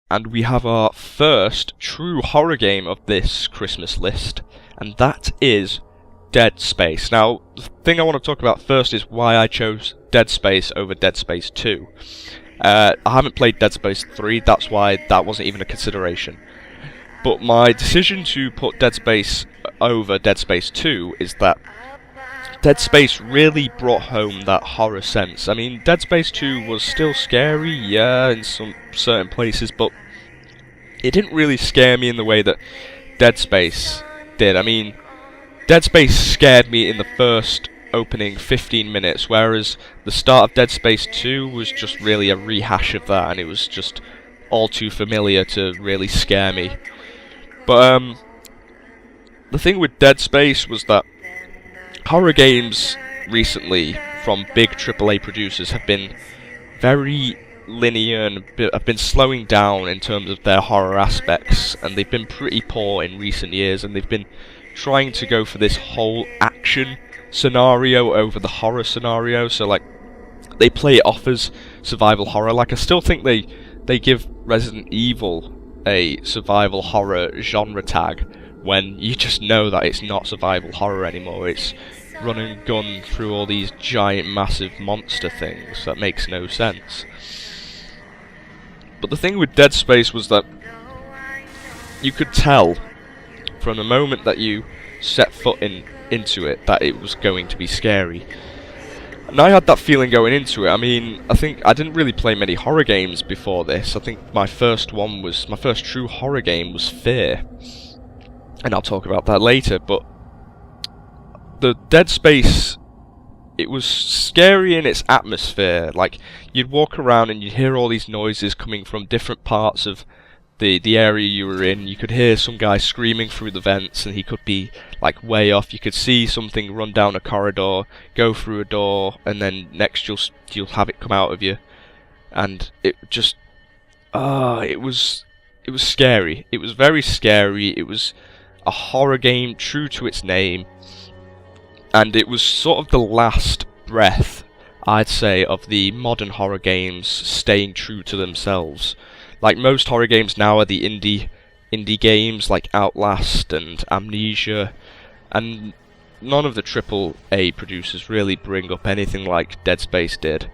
and we have our first true horror game of this Christmas list, and that is Dead Space. Now, the thing I want to talk about first is why I chose Dead Space over Dead Space 2. I haven't played Dead Space 3, that's why that wasn't even a consideration. But my decision to put Dead Space over Dead Space 2 is that Dead Space really brought home that horror sense. I mean, Dead Space 2 was still scary, yeah, in some certain places, but it didn't really scare me in the way that Dead Space did. I mean, Dead Space scared me in the first opening 15 minutes, whereas the start of Dead Space 2 was just really a rehash of that, and it was just all too familiar to really scare me. But the thing with Dead Space was that horror games recently from big AAA producers have been very linear and have been slowing down in terms of their horror aspects, and they've been pretty poor in recent years, and they've been trying to go for this whole action scenario over the horror scenario. So like, they play it off as survival horror. Like, I still think they give Resident Evil a survival horror genre tag, when you just know that it's not survival horror anymore. It's run and gun through all these giant massive monster things that makes no sense. But the thing with Dead Space was that you could tell from the moment that you set foot into it that it was going to be scary. And I had that feeling going into it. I mean, I think I didn't really play many horror games before this. I think my first true horror game was Fear, and I'll talk about that later. But the Dead Space, it was scary in its atmosphere. Like, you'd walk around and you'd hear all these noises coming from different parts of the area you were in. You could hear some guy screaming through the vents, and he could be like way off. You could see something run down a corridor, go through a door, and then next you'll have it come out of you. And it just it was scary. It was very scary. It was a horror game true to its name, and it was sort of the last breath, I'd say, of the modern horror games staying true to themselves. Like, most horror games now are the indie games like Outlast and Amnesia, and none of the AAA producers really bring up anything like Dead Space did.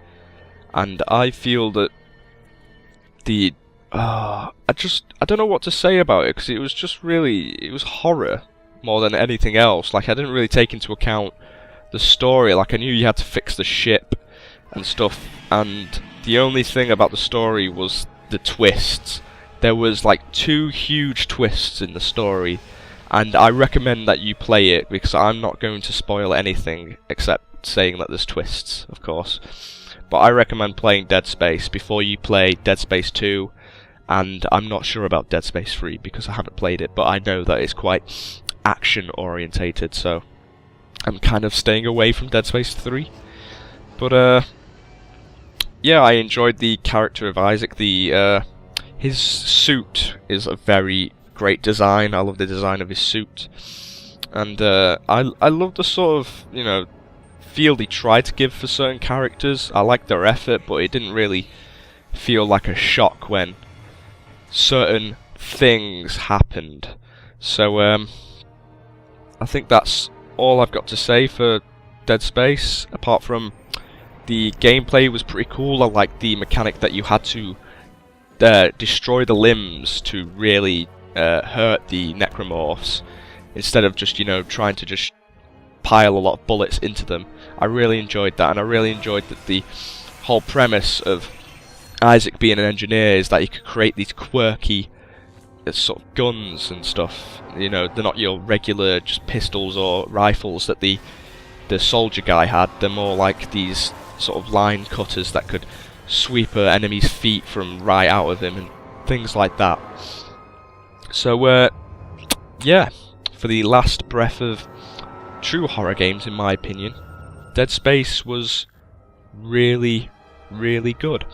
And I feel that I don't know what to say about it, because it was just really, it was horror more than anything else. Like, I didn't really take into account the story. Like, I knew you had to fix the ship and stuff, and the only thing about the story was the twists. There was like 2 huge twists in the story, and I recommend that you play it, because I'm not going to spoil anything except saying that there's twists, of course. But I recommend playing Dead Space before you play Dead Space 2, and I'm not sure about Dead Space 3 because I haven't played it, but I know that it's quite action orientated, so I'm kind of staying away from Dead Space 3. But yeah, I enjoyed the character of Isaac. His suit is a very great design. I love the design of his suit, and I love the sort of, you know, feel they tried to give for certain characters. I liked their effort, but it didn't really feel like a shock when certain things happened. So I think that's all I've got to say for Dead Space, apart from the gameplay was pretty cool. I liked the mechanic that you had to destroy the limbs to really hurt the necromorphs, instead of just, you know, trying to just pile a lot of bullets into them. I really enjoyed that, and I really enjoyed that the whole premise of Isaac being an engineer is that he could create these quirky sort of guns and stuff. You know, they're not your regular just pistols or rifles that the soldier guy had. They're more like these sort of line cutters that could sweep an enemy's feet from right out of him and things like that. So yeah, for the last breath of true horror games, in my opinion, Dead Space was really, really good.